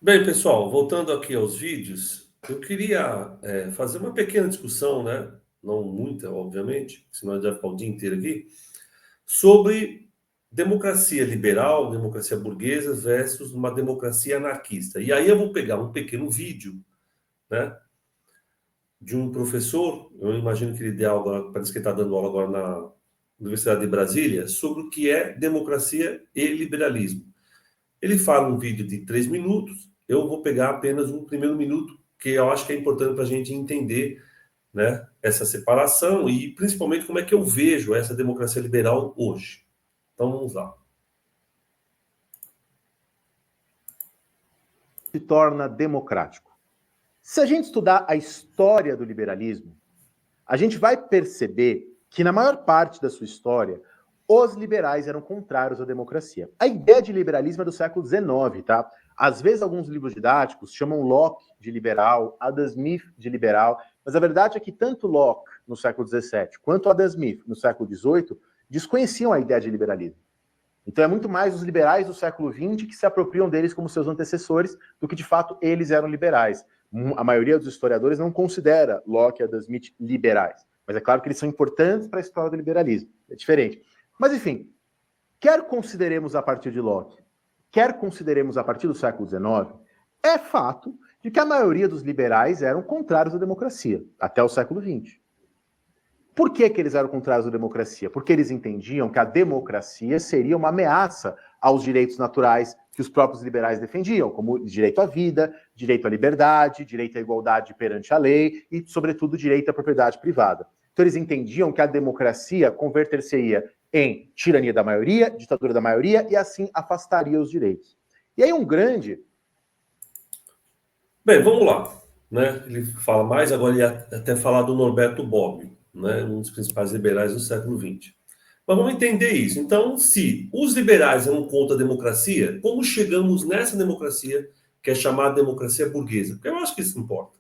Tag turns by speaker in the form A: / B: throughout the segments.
A: Bem, pessoal, voltando aqui aos vídeos, eu queria fazer uma pequena discussão, né? Não muita, obviamente, senão a gente vai ficar o dia inteiro aqui, sobre democracia liberal, democracia burguesa versus uma democracia anarquista. E aí eu vou pegar um pequeno vídeo, né, de um professor, eu imagino que ele dê aula, parece que ele está dando aula agora na Universidade de Brasília, sobre o que é democracia e liberalismo. Ele fala um vídeo de 3 minutos, eu vou pegar apenas um primeiro minuto, que eu acho que é importante para a gente entender, né, essa separação e principalmente como é que eu vejo essa democracia liberal hoje. Então vamos lá.
B: Se torna democrático. Se a gente estudar a história do liberalismo, a gente vai perceber que na maior parte da sua história, os liberais eram contrários à democracia. A ideia de liberalismo é do século XIX, tá? Às vezes alguns livros didáticos chamam Locke de liberal, Adam Smith de liberal, mas a verdade é que tanto Locke no século XVII quanto Adam Smith no século XVIII desconheciam a ideia de liberalismo. Então é muito mais os liberais do século XX que se apropriam deles como seus antecessores do que de fato eles eram liberais. A maioria dos historiadores não considera Locke e Adam Smith liberais, mas é claro que eles são importantes para a história do liberalismo, é diferente. Mas enfim, quer consideremos a partir de Locke, quer consideremos a partir do século XIX, é fato de que a maioria dos liberais eram contrários à democracia, até o século XX. Por que eles eram contrários à democracia? Porque eles entendiam que a democracia seria uma ameaça aos direitos naturais que os próprios liberais defendiam, como direito à vida, direito à liberdade, direito à igualdade perante a lei e, sobretudo, direito à propriedade privada. Então eles entendiam que a democracia converter-se-ia em tirania da maioria, ditadura da maioria, e assim afastaria os direitos. E aí um grande...
A: Bem, vamos lá. Né? Ele fala mais, agora ele ia até falar do Norberto Bobbio, né? Um dos principais liberais do século XX. Mas vamos entender isso. Então, se os liberais eram contra a democracia, como chegamos nessa democracia, que é chamada democracia burguesa? Porque eu acho que isso importa,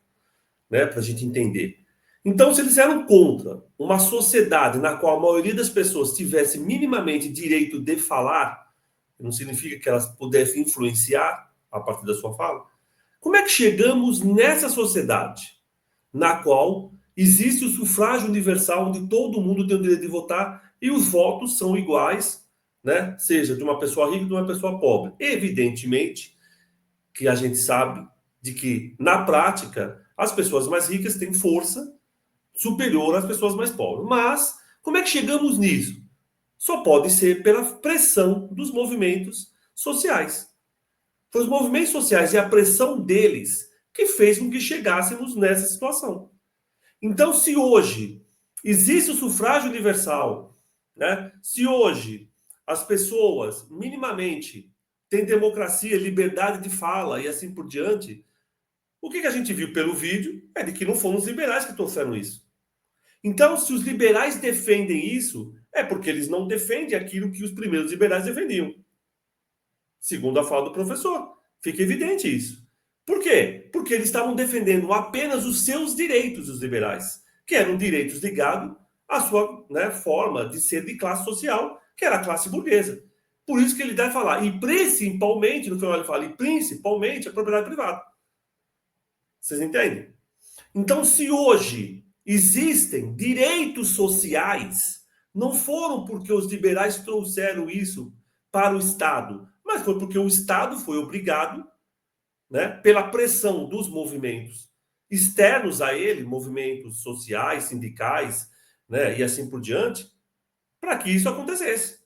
A: né? Para a gente entender. Então, se eles eram contra uma sociedade na qual a maioria das pessoas tivesse minimamente direito de falar, não significa que elas pudessem influenciar a partir da sua fala, como é que chegamos nessa sociedade na qual existe o sufrágio universal, onde todo mundo tem o direito de votar e os votos são iguais, né? Seja de uma pessoa rica ou de uma pessoa pobre? Evidentemente que a gente sabe de que, na prática, as pessoas mais ricas têm força superior às pessoas mais pobres. Mas como é que chegamos nisso? Só pode ser pela pressão dos movimentos sociais. Foi os movimentos sociais e a pressão deles que fez com que chegássemos nessa situação. Então, se hoje existe o sufrágio universal, né? Se hoje as pessoas minimamente têm democracia, liberdade de fala e assim por diante, o que a gente viu pelo vídeo é de que não foram os liberais que trouxeram isso. Então, se os liberais defendem isso, é porque eles não defendem aquilo que os primeiros liberais defendiam. Segundo a fala do professor. Fica evidente isso. Por quê? Porque eles estavam defendendo apenas os seus direitos, os liberais, que eram direitos ligados à sua, né, forma de ser de classe social, que era a classe burguesa. Por isso que ele deve falar, e principalmente, no final ele fala, e principalmente a propriedade privada. Vocês entendem? Então, se hoje existem direitos sociais, não foram porque os liberais trouxeram isso para o Estado, mas foi porque o Estado foi obrigado, né, pela pressão dos movimentos externos a ele, movimentos sociais, sindicais, né, e assim por diante, para que isso acontecesse.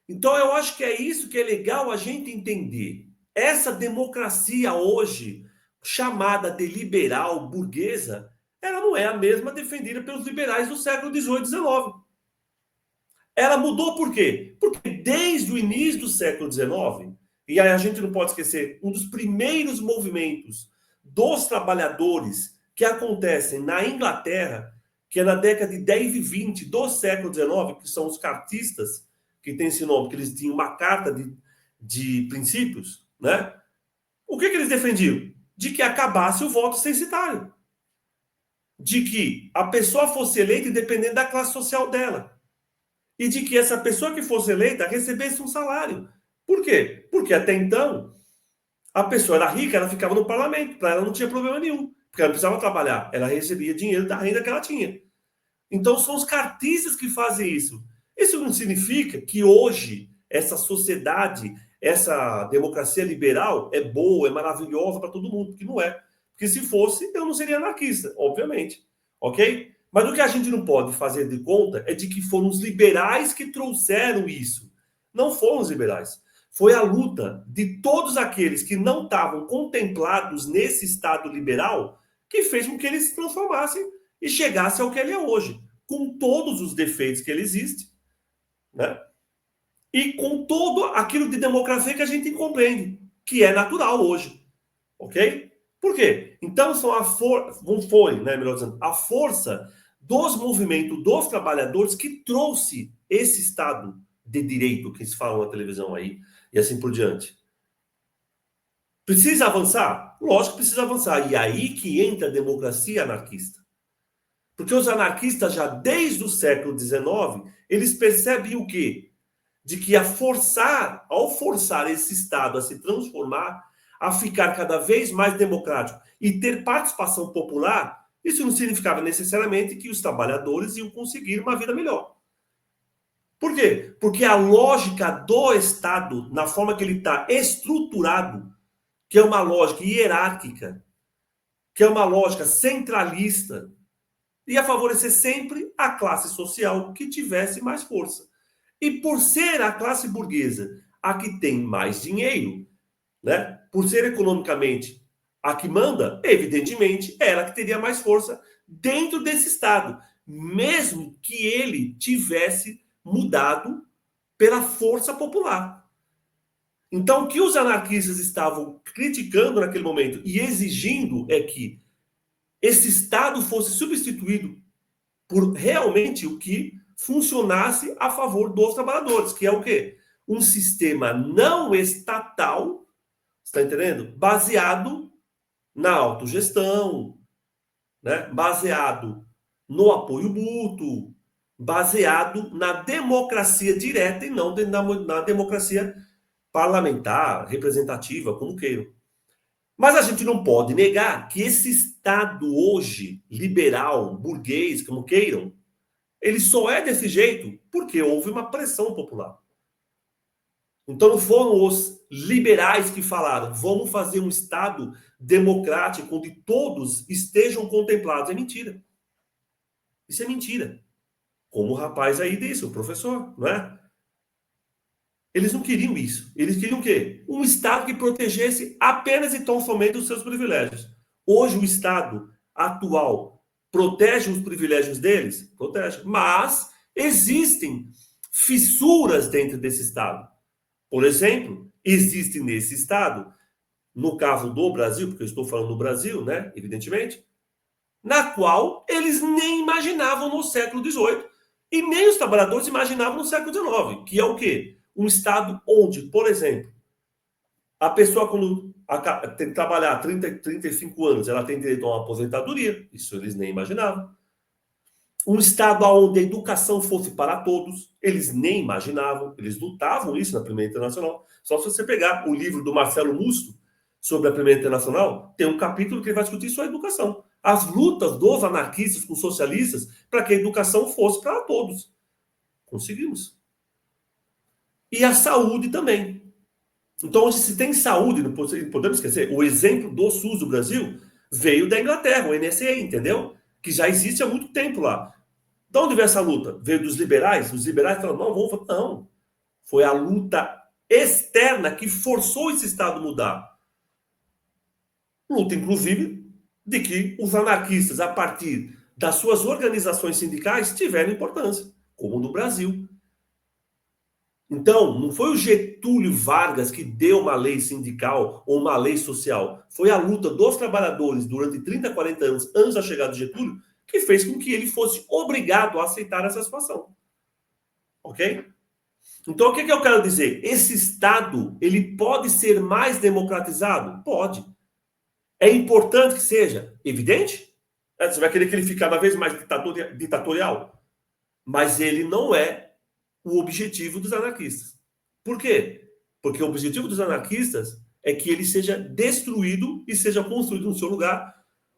A: Então eu acho que é isso que é legal a gente entender. Essa democracia hoje, chamada de liberal burguesa, ela não é a mesma defendida pelos liberais do século XVIII e XIX. Ela mudou por quê? Porque desde o início do século XIX, e aí a gente não pode esquecer, um dos primeiros movimentos dos trabalhadores que acontecem na Inglaterra, que é na década de 10 e 20 do século XIX, que são os cartistas, que tem esse nome, que eles tinham uma carta de princípios, né? O que eles defendiam? De que acabasse o voto censitário. De que a pessoa fosse eleita independente da classe social dela. E de que essa pessoa que fosse eleita recebesse um salário. Por quê? Porque até então A pessoa era rica, ela ficava no parlamento, para ela não tinha problema nenhum, porque ela não precisava trabalhar, ela recebia dinheiro da renda que ela tinha. Então são os cartistas que fazem isso. Isso não significa que hoje essa sociedade, essa democracia liberal é boa, é maravilhosa para todo mundo, porque não é. Porque se fosse, eu não seria anarquista, obviamente. Ok? Mas o que a gente não pode fazer de conta é de que foram os liberais que trouxeram isso. Não foram os liberais. Foi a luta de todos aqueles que não estavam contemplados nesse Estado liberal que fez com que eles se transformassem e chegasse ao que ele é hoje, com todos os defeitos que ele existe, né? E com todo aquilo de democracia que a gente compreende, que é natural hoje, ok? Por quê? Então são melhor dizendo, a força dos movimentos dos trabalhadores que trouxe esse Estado de direito que se fala na televisão aí, e assim por diante. Precisa avançar? Lógico que precisa avançar. E aí que entra a democracia anarquista. Porque os anarquistas, já desde o século XIX, eles percebem o quê? De que ao forçar esse Estado a se transformar, a ficar cada vez mais democrático e ter participação popular, isso não significava necessariamente que os trabalhadores iam conseguir uma vida melhor. Por quê? Porque a lógica do Estado, na forma que ele está estruturado, que é uma lógica hierárquica, que é uma lógica centralista, ia favorecer sempre a classe social que tivesse mais força. E por ser a classe burguesa a que tem mais dinheiro, né? Por ser economicamente a que manda, evidentemente, ela que teria mais força dentro desse Estado, mesmo que ele tivesse mudado pela força popular. Então, o que os anarquistas estavam criticando naquele momento e exigindo é que esse Estado fosse substituído por realmente o que funcionasse a favor dos trabalhadores, que é o quê? Um sistema não estatal, está entendendo? Baseado na autogestão, né? Baseado no apoio mútuo, baseado na democracia direta e não na democracia parlamentar, representativa, como queiram. Mas a gente não pode negar que esse Estado hoje, liberal, burguês, como queiram, ele só é desse jeito porque houve uma pressão popular. Então não foram os liberais que falaram, vamos fazer um Estado democrático onde todos estejam contemplados. É mentira. Isso é mentira. Como o rapaz aí disse, o professor, não é? Eles não queriam isso. Eles queriam o quê? Um Estado que protegesse apenas e tão somente os seus privilégios. Hoje o Estado atual protege os privilégios deles? Protege. Mas existem fissuras dentro desse Estado. Por exemplo, existe nesse Estado, no caso do Brasil, porque eu estou falando do Brasil, né? Evidentemente, na qual eles nem imaginavam no século XVIII e nem os trabalhadores imaginavam no século XIX, que é o quê? Um Estado onde, por exemplo, a pessoa quando tem que trabalhar 35 anos, ela tem direito a uma aposentadoria, isso eles nem imaginavam. Um Estado onde a educação fosse para todos, eles nem imaginavam, eles lutavam isso na Primeira Internacional. Só se você pegar o livro do Marcelo Musto sobre a Primeira Internacional, tem um capítulo que ele vai discutir sobre a educação. As lutas dos anarquistas com socialistas para que a educação fosse para todos. Conseguimos. E a saúde também. Então, hoje se tem saúde, não podemos esquecer, o exemplo do SUS do Brasil veio da Inglaterra, o NSA, entendeu? Que já existe há muito tempo lá. De onde veio essa luta? Veio dos liberais? Os liberais falaram, não, vamos... Não. Foi a luta externa que forçou esse Estado a mudar. Luta, inclusive, de que os anarquistas, a partir das suas organizações sindicais, tiveram importância, como no Brasil. Então, não foi o Getúlio Vargas que deu uma lei sindical ou uma lei social. Foi a luta dos trabalhadores durante 30, 40 anos, antes da chegada de Getúlio, que fez com que ele fosse obrigado a aceitar essa situação. Ok? Então, o que eu quero dizer? Esse Estado, ele pode ser mais democratizado? Pode. É importante que seja. Evidente? Você vai querer que ele fique cada vez mais ditatorial? Mas ele não é o objetivo dos anarquistas. Por quê? Porque o objetivo dos anarquistas é que ele seja destruído e seja construído no seu lugar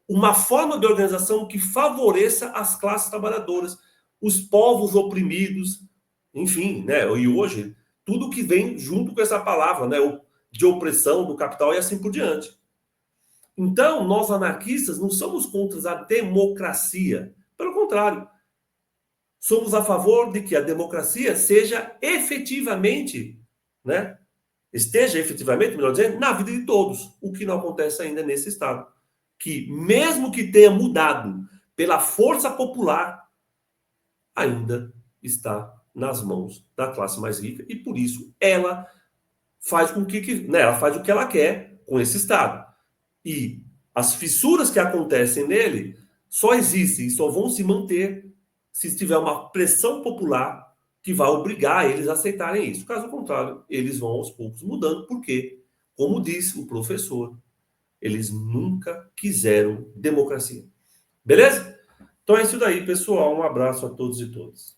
A: uma forma de organização que favoreça as classes trabalhadoras, os povos oprimidos, enfim, né? E hoje, tudo que vem junto com essa palavra, né? De opressão do capital e assim por diante. Então, nós anarquistas não somos contra a democracia. Pelo contrário, somos a favor de que a democracia seja efetivamente, né? Esteja efetivamente, melhor dizendo, na vida de todos, o que não acontece ainda nesse Estado. Que, mesmo que tenha mudado pela força popular, ainda está nas mãos da classe mais rica e, por isso, ela faz com né, ela faz o que ela quer com esse Estado. E as fissuras que acontecem nele só existem e só vão se manter se tiver uma pressão popular que vai obrigar eles a aceitarem isso. Caso contrário, eles vão aos poucos mudando, porque, como disse o professor, eles nunca quiseram democracia. Beleza? Então é isso daí, pessoal. Um abraço a todos e todas.